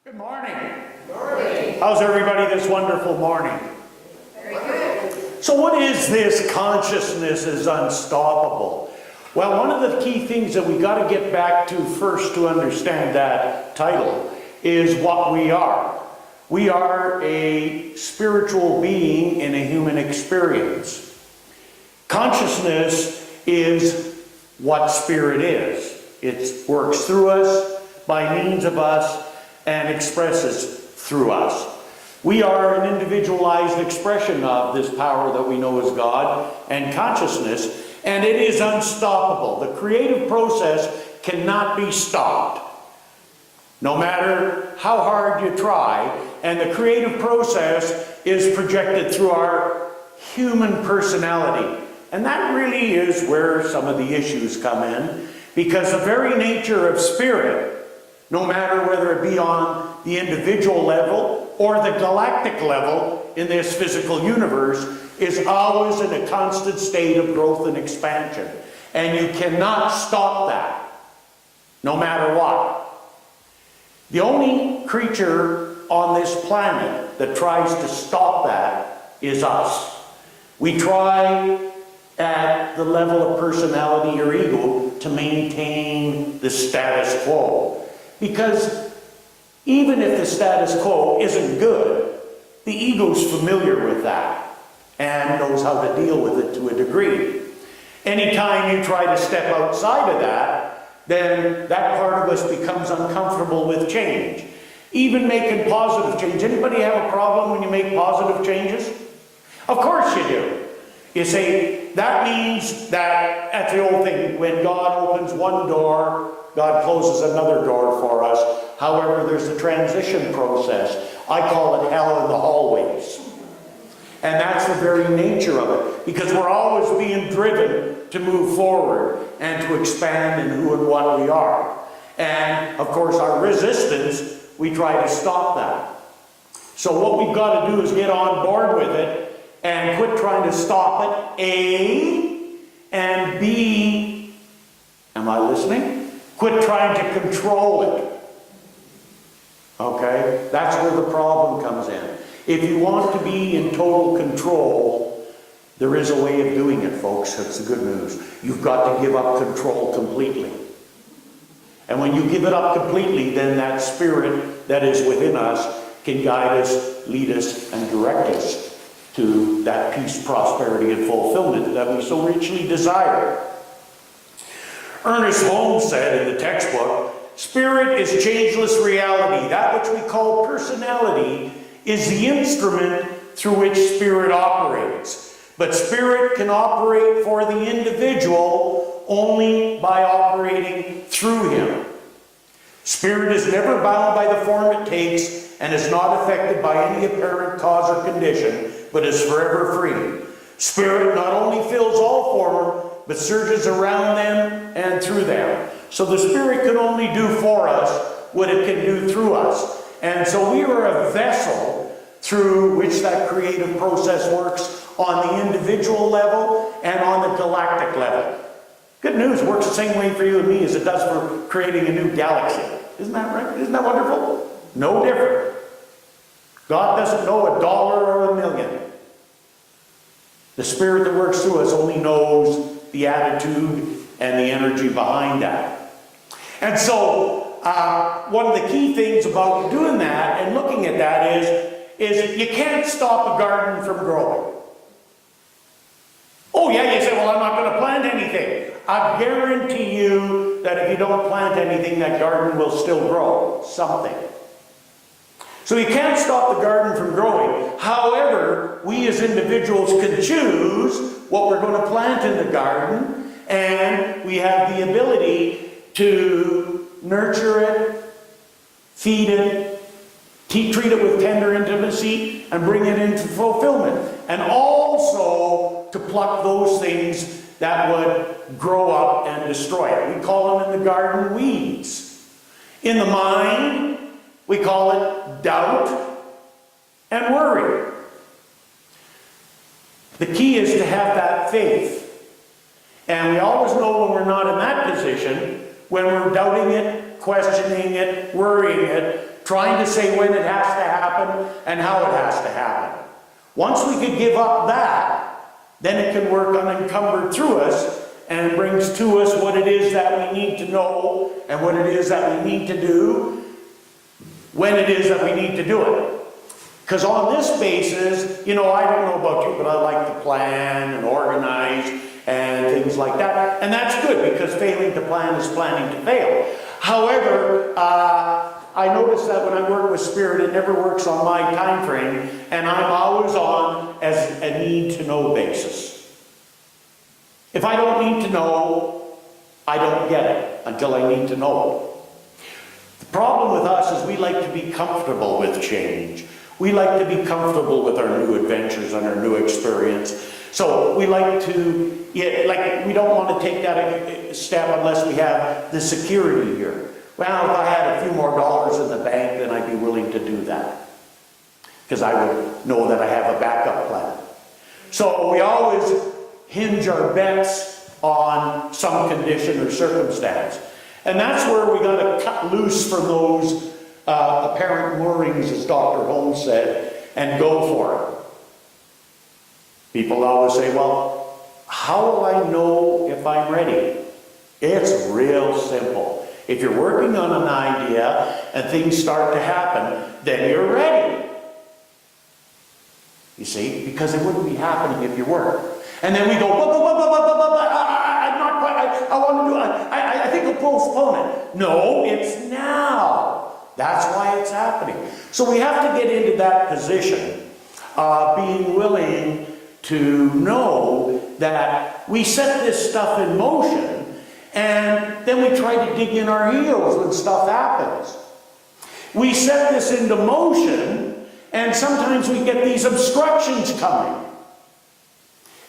Good morning. Morning. How's everybody this wonderful morning? Very good. So what is this consciousness is unstoppable? Well, one of the key things that we got to get back to first to understand that title is what we are. We are a spiritual being in a human experience. Consciousness is what spirit is. It works through us, by means of us, and expresses through us. We are an individualized expression of this power that we know as God and consciousness, and it is unstoppable. The creative process cannot be stopped, no matter how hard you try, and the creative process is projected through our human personality. And that really is where some of the issues come in, because the very nature of spirit, no matter whether it be on the individual level or the galactic level in this physical universe, is always in a constant state of growth and expansion. And you cannot stop that, no matter what. The only creature on this planet that tries to stop that is us. We try at the level of personality or ego to maintain the status quo. Because even if the status quo isn't good, the ego's familiar with that and knows how to deal with it to a degree. Anytime you try to step outside of that, then that part of us becomes uncomfortable with change. Even making positive change. Anybody have a problem when you make positive changes? Of course you do. You say, that means that, that's the old thing, when God opens one door, God closes another door for us. However, there's a transition process. I call it hell in the hallways. And that's the very nature of it. Because we're always being driven to move forward and to expand in who and what we are. And, of course, our resistance, we try to stop that. So what we've got to do is get on board with it and quit trying to stop it, A, and B, am I listening? Quit trying to control it. Okay? That's where the problem comes in. If you want to be in total control, there is a way of doing it, folks. That's the good news. You've got to give up control completely. And when you give it up completely, then that spirit that is within us can guide us, lead us, and direct us to that peace, prosperity, and fulfillment that we so richly desire. Ernest Holmes said in the textbook, spirit is changeless reality. That which we call personality is the instrument through which spirit operates. But spirit can operate for the individual only by operating through him. Spirit is never bound by the form it takes and is not affected by any apparent cause or condition, but is forever free. Spirit not only fills all form, but surges around them and through them. So the Spirit can only do for us what it can do through us. And so we are a vessel through which that creative process works on the individual level and on the galactic level. Good news, it works the same way for you and me as it does for creating a new galaxy. Isn't that right? Isn't that wonderful? No different. God doesn't know a dollar or a million. The Spirit that works through us only knows the attitude and the energy behind that. And so, one of the key things about doing that and looking at that is you can't stop a garden from growing. Oh yeah, you say, well, I'm not going to plant anything. I guarantee you that if you don't plant anything, that garden will still grow something. So you can't stop the garden from growing. However, we as individuals can choose what we're going to plant in the garden, and we have the ability to nurture it, feed it, treat it with tender intimacy, and bring it into fulfillment. And also to pluck those things that would grow up and destroy it. We call them in the garden weeds. In the mind, we call it doubt and worry. The key is to have that faith. And we always know when we're not in that position, when we're doubting it, questioning it, worrying it, trying to say when it has to happen and how it has to happen. Once we could give up that, then it can work unencumbered through us and brings to us what it is that we need to know and what it is that we need to do when it is that we need to do it. Because on this basis, I don't know about you, but I like to plan and organize and things like that. And that's good, because failing to plan is planning to fail. However, I notice that when I work with Spirit, it never works on my time frame, and I'm always on as a need-to-know basis. If I don't need to know, I don't get it until I need to know it. The problem with us is we like to be comfortable with change. We like to be comfortable with our new adventures and our new experience. So we like to, we don't want to take that step unless we have the security here. Well, if I had a few more dollars in the bank, then I'd be willing to do that, because I would know that I have a backup plan. So we always hinge our bets on some condition or circumstance. And that's where we got to cut loose from those apparent moorings, as Dr. Holmes said, and go for it. People always say, well, how will I know if I'm ready? It's real simple. If you're working on an idea and things start to happen, then you're ready. You see, because it wouldn't be happening if you weren't. And then we go, I'm not quite, I want to do it, I think I'll postpone it. No, it's now. That's why it's happening. So we have to get into that position of being willing to know that we set this stuff in motion, and then we try to dig in our heels when stuff happens. We set this into motion, and sometimes we get these obstructions coming.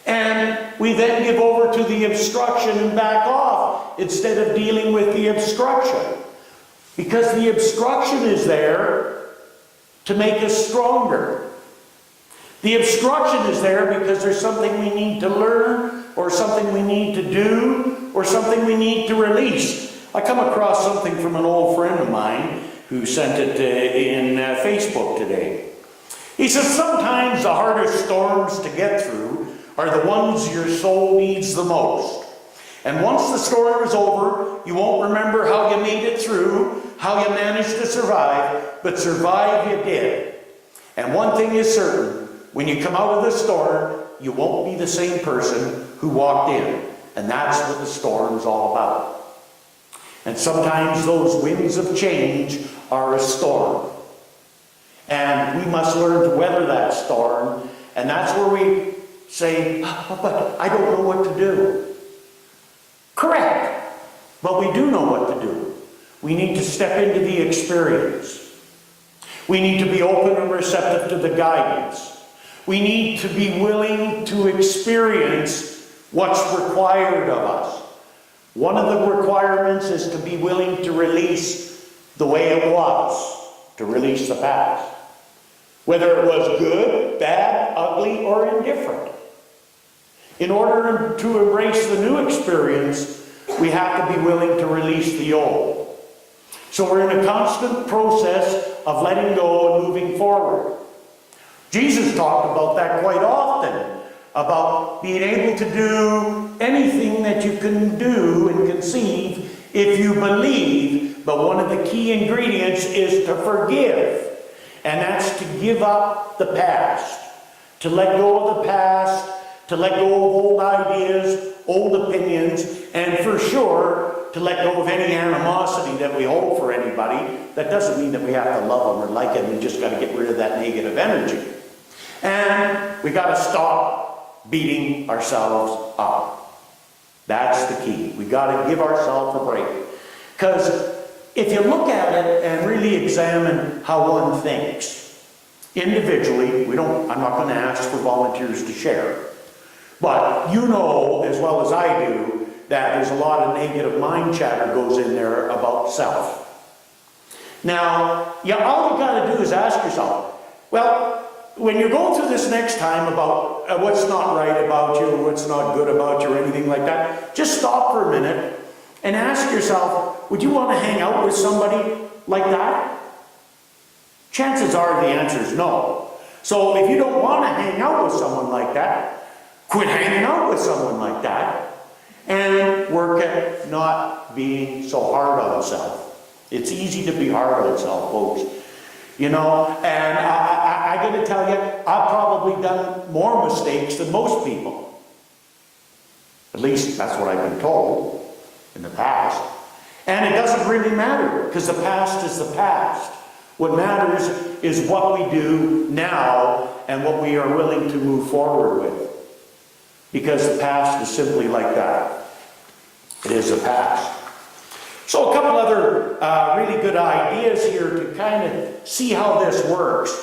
And we then give over to the obstruction and back off instead of dealing with the obstruction. Because the obstruction is there to make us stronger. The obstruction is there because there's something we need to learn, or something we need to do, or something we need to release. I come across something from an old friend of mine who sent it in Facebook today. He says, sometimes the hardest storms to get through are the ones your soul needs the most. And once the storm is over, you won't remember how you made it through, how you managed to survive, but survive you did. And one thing is certain, when you come out of the storm, you won't be the same person who walked in. And that's what the storm's all about. And sometimes those winds of change are a storm. And we must learn to weather that storm. And that's where we say, but I don't know what to do. Correct. But we do know what to do. We need to step into the experience. We need to be open and receptive to the guidance. We need to be willing to experience what's required of us. One of the requirements is to be willing to release the way it was, to release the past. Whether it was good, bad, ugly, or indifferent. In order to embrace the new experience, we have to be willing to release the old. So we're in a constant process of letting go and moving forward. Jesus talked about that quite often, about being able to do anything that you can do and conceive if you believe, but one of the key ingredients is to forgive. And that's to give up the past, to let go of the past, to let go of old ideas, old opinions, and for sure, to let go of any animosity that we hold for anybody. That doesn't mean that we have to love them or like them. We just got to get rid of that negative energy. And we got to stop beating ourselves up. That's the key. We got to give ourselves a break. Because if you look at it and really examine how one thinks, individually, I'm not going to ask for volunteers to share. But you know as well as I do that there's a lot of negative mind chatter goes in there about self. Now, all you got to do is ask yourself, well, when you're going through this next time about what's not right about you, or what's not good about you, or anything like that, just stop for a minute and ask yourself, would you want to hang out with somebody like that? Chances are the answer is no. So if you don't want to hang out with someone like that, quit hanging out with someone like that and work at not being so hard on yourself. It's easy to be hard on yourself, folks. You know, and I got to tell you, I've probably done more mistakes than most people. At least that's what I've been told in the past. And it doesn't really matter, because the past is the past. What matters is what we do now and what we are willing to move forward with. Because the past is simply like that. It is the past. So a couple other really good ideas here to kind of see how this works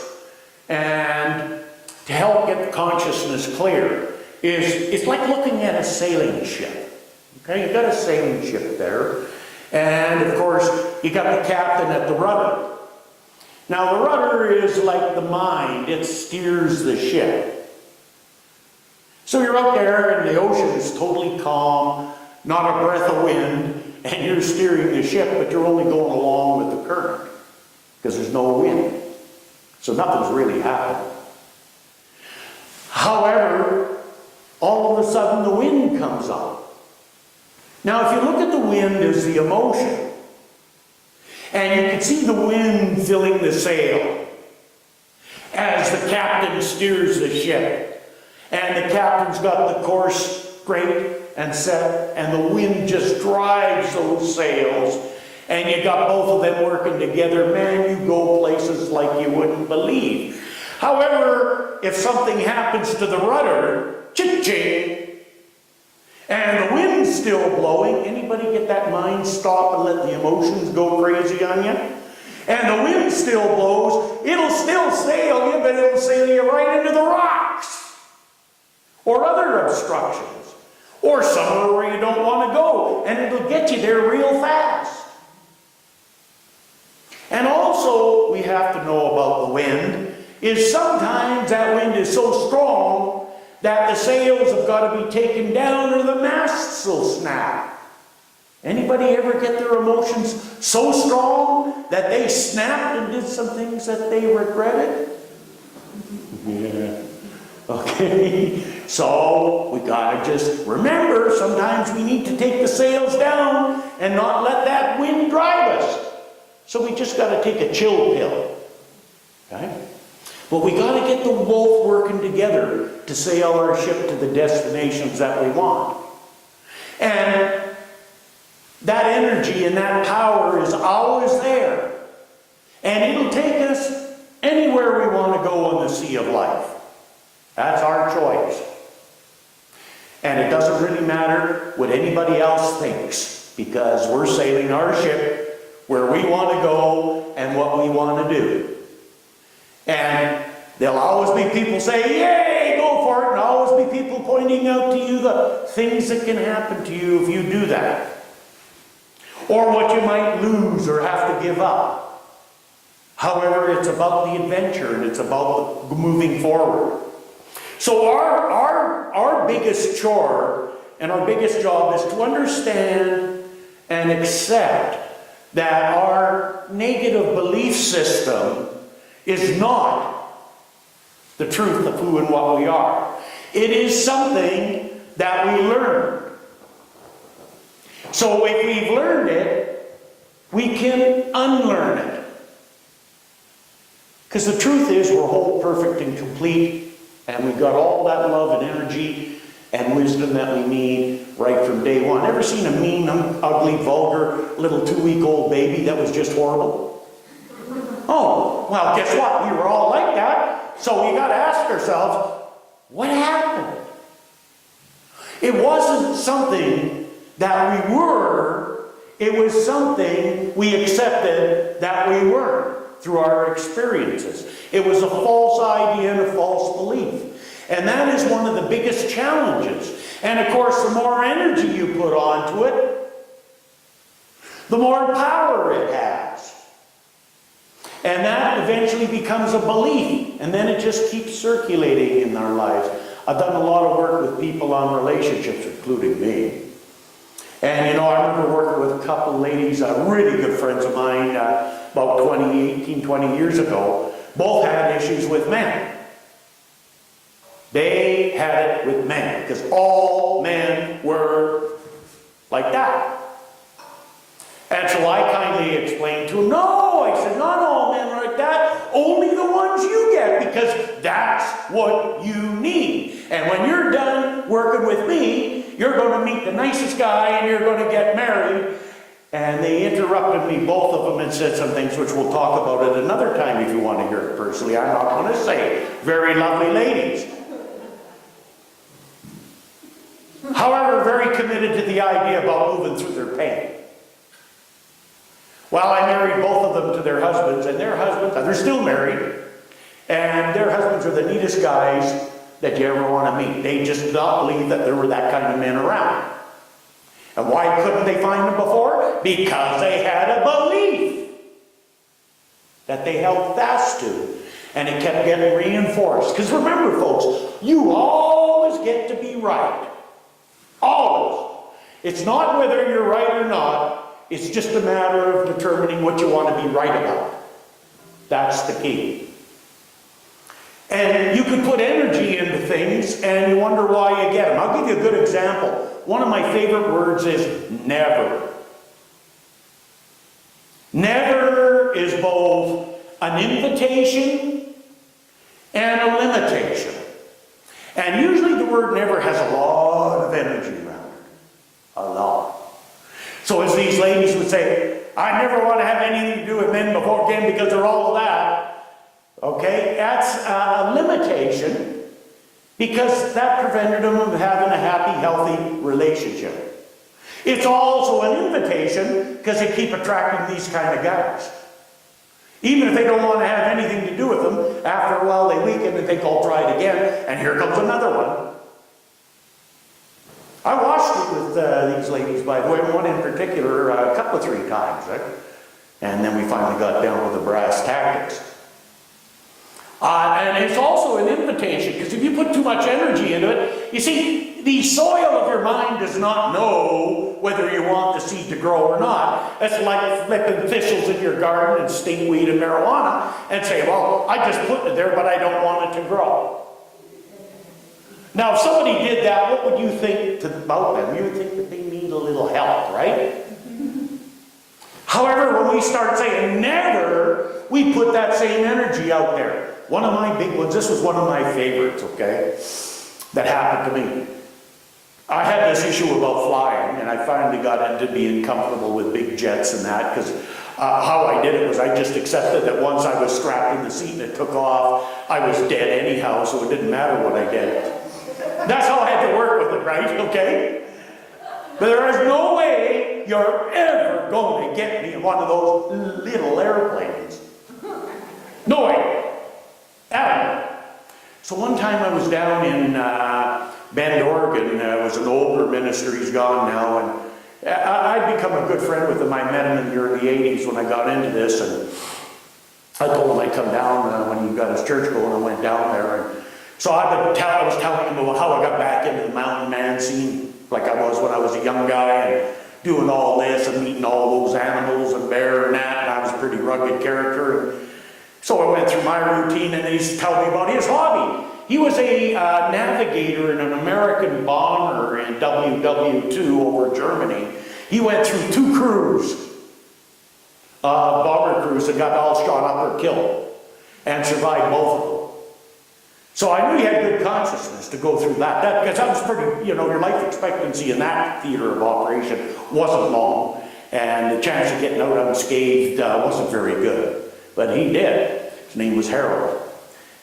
and to help get the consciousness clear is it's like looking at a sailing ship. Okay, you've got a sailing ship there, and of course you got the captain at the rudder. Now the rudder is like the mind, it steers the ship. So you're out there and the ocean is totally calm, not a breath of wind, and you're steering the ship, but you're only going along with the current because there's no wind. So nothing's really happening. However, all of a sudden the wind comes up. Now if you look at the wind as the emotion, and you can see the wind filling the sail as the captain steers the ship, and the captain's got the course straight and set, and the wind just drives those sails, and you got both of them working together. Man, you go places like you wouldn't believe. However, if something happens to the rudder, ching-ching, and the wind's still blowing, anybody get that mind stop and let the emotions go crazy on you? And the wind still blows, it'll still sail you, but it'll sail you right into the rocks or other obstructions, or somewhere where you don't want to go, and it'll get you there real fast. And also, we have to know about the wind, is sometimes that wind is so strong that the sails have got to be taken down or the masts will snap. Anybody ever get their emotions so strong that they snapped and did some things that they regretted? Yeah. Okay, so we gotta just remember, sometimes we need to take the sails down and not let that wind drive us. So we just gotta take a chill pill. Okay? But we gotta get them both working together to sail our ship to the destinations that we want. And that energy and that power is always there. And it'll take us anywhere we want to go on the sea of life. That's our choice. And it doesn't really matter what anybody else thinks, because we're sailing our ship where we want to go and what we want to do. And there'll always be people say, yay, go for it, and always be people pointing out to you the things that can happen to you if you do that. Or what you might lose or have to give up. However, it's about the adventure and it's about moving forward. So our biggest chore and our biggest job is to understand and accept that our negative belief system is not the truth of who and what we are. It is something that we learn. So if we've learned it, we can unlearn it. Because the truth is we're whole, perfect, and complete, and we've got all that love and energy and wisdom that we need right from day one. Ever seen a mean, ugly, vulgar, little 2-week-old baby that was just horrible? Oh, well, guess what? We were all like that. So we got to ask ourselves, what happened? It wasn't something that we were, it was something we accepted that we weren't through our experiences. It was a false idea and a false belief. And that is one of the biggest challenges. And of course, the more energy you put onto it, the more power it has. And that eventually becomes a belief. And then it just keeps circulating in our lives. I've done a lot of work with people on relationships, including me. And you know, I remember working with a couple of ladies, really good friends of mine. about 20 years ago, both had issues with men. They had it with men, because all men were like that. And so I kindly explained to him, no, I said, not all men are like that, only the ones you get, because that's what you need. And when you're done working with me, you're going to meet the nicest guy and you're going to get married. And they interrupted me, both of them, and said some things which we'll talk about at another time if you want to hear it personally. I'm not going to say it. Very lovely ladies. However, very committed to the idea about moving through their pain. Well, I married both of them to their husbands, and their husbands, they're still married, and their husbands are the neatest guys that you ever want to meet. They just did not believe that there were that kind of men around. And why couldn't they find them before? Because they had a belief that they held fast to, and it kept getting reinforced. Because remember, folks, you always get to be right. Always. It's not whether you're right or not. It's just a matter of determining what you want to be right about. That's the key. And you can put energy into things and you wonder why you get them. I'll give you a good example. One of my favorite words is never. Never is both an invitation and a limitation. And usually the word never has a lot of energy around it. A lot. So as these ladies would say, I never want to have anything to do with men before again because they're all that. Okay, that's a limitation because that prevented them from having a happy, healthy relationship. It's also an invitation because they keep attracting these kind of guys. Even if they don't want to have anything to do with them, after a while they weaken and think, I'll try it again, and here comes another one. I watched it with these ladies, by the way, one in particular, a couple of 3 times, right? And then we finally got down with the brass tactics. And it's also an invitation, because if you put too much energy into it, you see, the soil of your mind does not know whether you want the seed to grow or not. That's like flipping thistles in your garden and stinkweed and marijuana and say, well, I just put it there, but I don't want it to grow. Now, if somebody did that, what would you think about them? You would think that they need a little help, right? However, when we start saying never, we put that same energy out there. One of my big ones, this was one of my favorites, okay, that happened to me. I had this issue about flying, and I finally got into being comfortable with big jets and that, because how I did it was I just accepted that once I was strapped in the seat and it took off, I was dead anyhow, so it didn't matter what I did. That's how I had to work with it, right? Okay? But there is no way you're ever going to get me in one of those little airplanes. No way. Ever. So one time I was down in Bend, Oregon. It was an older minister. He's gone now. And I'd become a good friend with him. I met him in the early 80s when I got into this. And I told him I'd come down when he got his church going. I went down there. And so I was telling him about how I got back into the mountain man scene, like I was when I was a young guy, and doing all this and meeting all those animals and bear and that, and I was a pretty rugged character. And so I went through my routine, and he's telling me about his hobby. He was a navigator in an American bomber in WW2 over Germany. He went through 2 crews, bomber crews, that got all shot up or killed, and survived both of them. So I knew he had good consciousness to go through that because that was pretty, your life expectancy in that theater of operation wasn't long, and the chance of getting out unscathed wasn't very good. But he did. His name was Harold.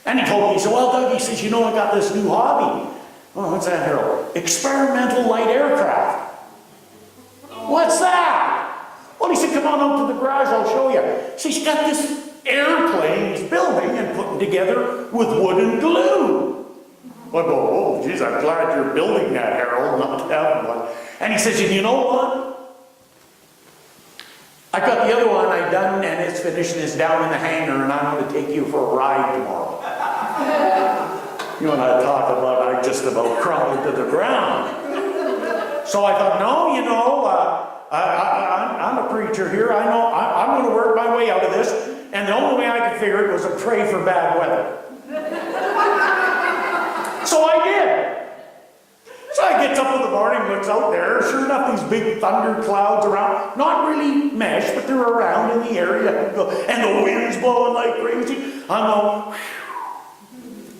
And he told me, he said, well, Doug, he says, I got this new hobby. Oh, what's that, Harold? Experimental light aircraft. What's that? Well, he said, come on out to the garage, I'll show you. So he's got this airplane he's building and putting together with wood and glue. I go, oh, geez, I'm glad you're building that, Harold, not having one. And he says, you know what? I got the other one I done, and it's finished, and it's down in the hangar, and I'm going to take you for a ride tomorrow. You and I talk about, I just about crumbled to the ground. So I thought, no, I'm a preacher here. I know I'm going to work my way out of this. And the only way I could figure it was to pray for bad weather. So I did. So I gets up in the morning, looks out there. Sure enough, these big thunder clouds around. Not really mesh, but they're around in the area. And the wind's blowing like crazy. I'm going, whew.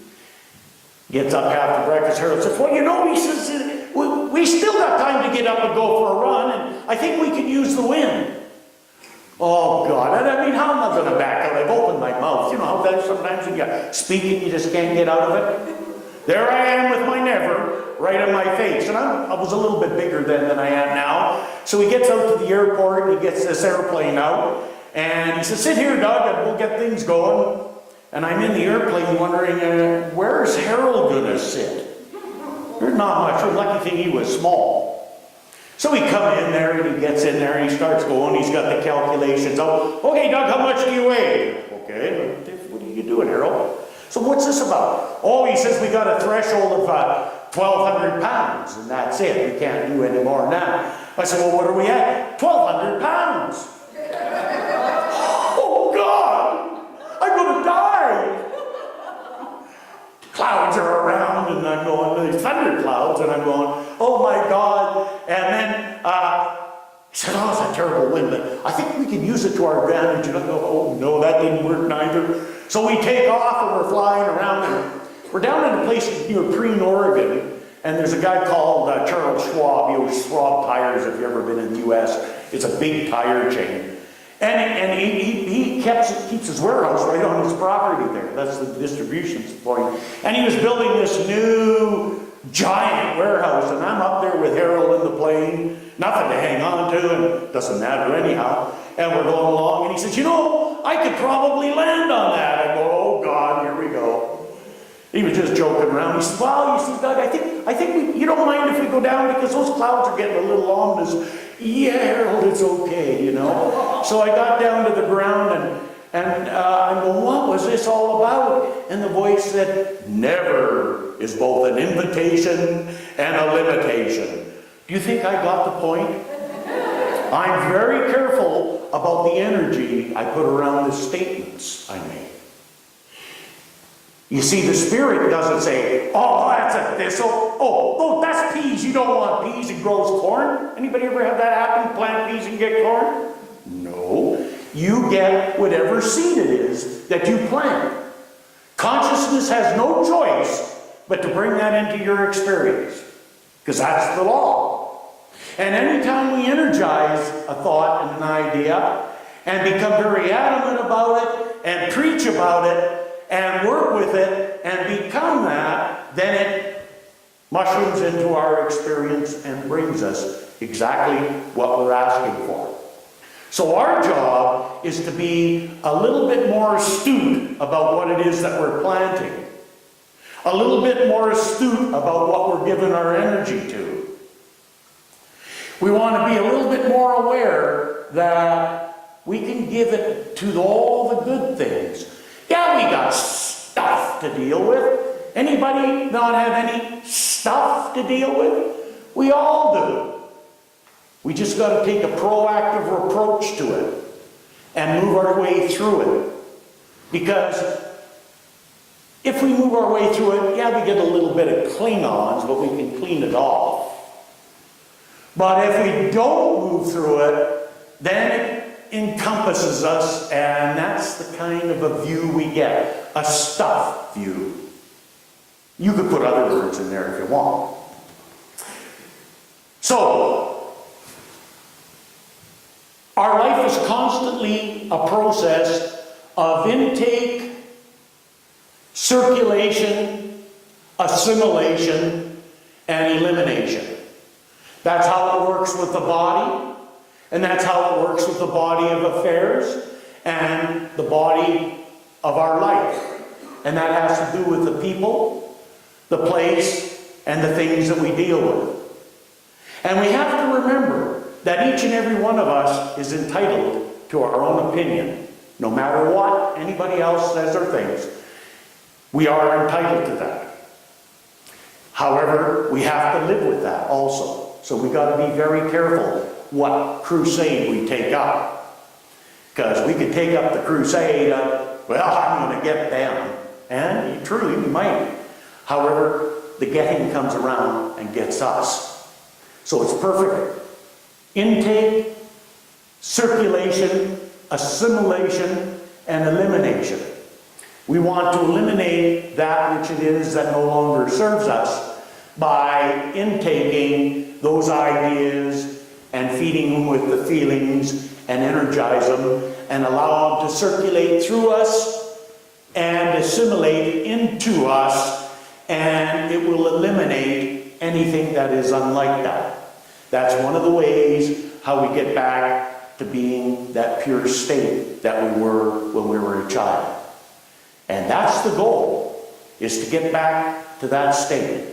Gets up after breakfast. Harold says, well, you know, he says, we still got time to get up and go for a run. And I think we could use the wind. Oh, God. I mean, how am I going to back out? I've opened my mouth. You know how that sometimes when you speak and you just can't get out of it? There I am with my never right in my face. And I was a little bit bigger then than I am now. So he gets out to the airport and he gets this airplane out. And he says, sit here, Doug, and we'll get things going. And I'm in the airplane wondering, where's Harold going to sit? There's not much. The lucky thing he was small. So we come in there and he gets in there and he starts going. He's got the calculations. Oh, okay, Doug, how much do you weigh? Okay, what are you doing, Harold? So what's this about? Oh, he says we got a threshold of 1,200 pounds, and that's it. We can't do any more than that. I said, well, what are we at? 1,200 pounds. Oh, God! I'm going to die! Clouds are around, and I'm going, these thunder clouds, and I'm going, oh, my God. And then he said, oh, it's a terrible wind, but I think we can use it to our advantage. And I go, oh, no, that didn't work neither. So we take off and we're flying around and we're down in a place near Preen, Oregon, and there's a guy called Charles Schwab. He owns Schwab Tires, if you've ever been in the U.S. It's a big tire chain. And he keeps his warehouse right on his property there. That's the distribution point. And he was building this new giant warehouse, and I'm up there with Harold in the plane, nothing to hang on to, and it doesn't matter anyhow. And we're going along, and he says, you know, I could probably land on that. I go, oh God, here we go. He was just joking around. He says, well, you see, Doug, I think you don't mind if we go down because those clouds are getting a little ominous. Yeah, Harold, it's okay, you know. So I got down to the ground and I'm going, what was this all about? And the voice said, never is both an invitation and a limitation. Do you think I got the point? I'm very careful about the energy I put around the statements I make. You see, the Spirit doesn't say, oh, that's a thistle. Oh, that's peas. You don't want peas. It grows corn. Anybody ever have that happen? Plant peas and get corn? No. You get whatever seed it is that you plant. Consciousness has no choice but to bring that into your experience. Because that's the law. And anytime we energize a thought and an idea and become very adamant about it and preach about it and work with it and become that, then it mushrooms into our experience and brings us exactly what we're asking for. So our job is to be a little bit more astute about what it is that we're planting. A little bit more astute about what we're giving our energy to. We want to be a little bit more aware that we can give it to all the good things. Yeah, we got stuff to deal with. Anybody not have any stuff to deal with? We all do. We just got to take a proactive approach to it and move our way through it. Because if we move our way through it, yeah, we get a little bit of Klingons, but we can clean it off. But if we don't move through it, then it encompasses us, and that's the kind of a view we get. A stuff view. You could put other words in there if you want. So, our life is constantly a process of intake, circulation, assimilation, and elimination. That's how it works with the body, and that's how it works with the body of affairs and the body of our life. And that has to do with the people, the place, and the things that we deal with. And we have to remember that each and every one of us is entitled to our own opinion. No matter what anybody else says or thinks, we are entitled to that. However, we have to live with that also. So we got to be very careful what crusade we take up. Because we could take up the crusade of, well, I'm going to get them. And truly, we might. However, the getting comes around and gets us. So it's perfect. Intake, circulation, assimilation, and elimination. We want to eliminate that which it is that no longer serves us by intaking those ideas and feeding them with the feelings and energize them and allow them to circulate through us and assimilate into us, and it will eliminate anything that is unlike that. That's one of the ways how we get back to being that pure state that we were when we were a child. And that's the goal, is to get back to that state.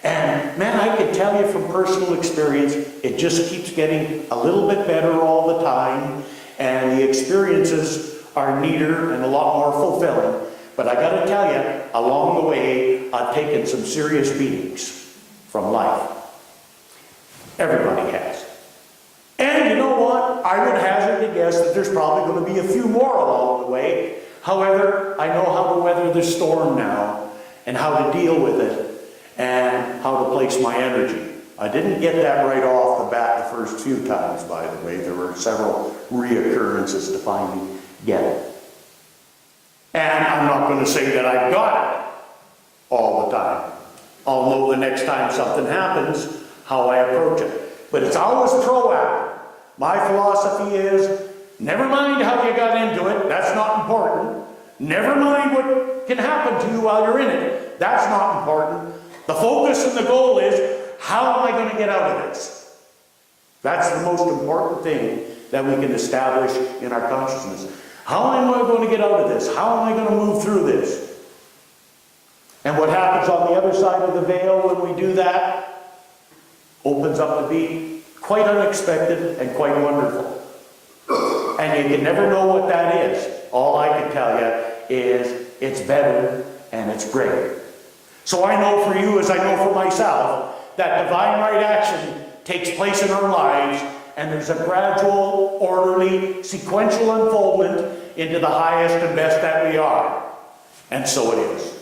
And man, I can tell you from personal experience, it just keeps getting a little bit better all the time, and the experiences are neater and a lot more fulfilling. But I gotta tell you, along the way, I've taken some serious beatings from life. Everybody has. And you know what? I would hazard to guess that there's probably going to be a few more along the way. However, I know how to weather the storm now, and how to deal with it, and how to place my energy. I didn't get that right off the bat the first few times, by the way. There were several reoccurrences to finally get it. And I'm not going to say that I've got it all the time. I'll know the next time something happens how I approach it. But it's always proactive. My philosophy is, never mind how you got into it, that's not important. Never mind what can happen to you while you're in it, that's not important. The focus and the goal is, how am I going to get out of this? That's the most important thing that we can establish in our consciousness. How am I going to get out of this? How am I going to move through this? And what happens on the other side of the veil when we do that opens up to be quite unexpected and quite wonderful. And you can never know what that is. All I can tell you is it's better and it's great. So I know for you, as I know for myself, that divine right action takes place in our lives, and there's a gradual, orderly, sequential unfoldment into the highest and best that we are. And so it is.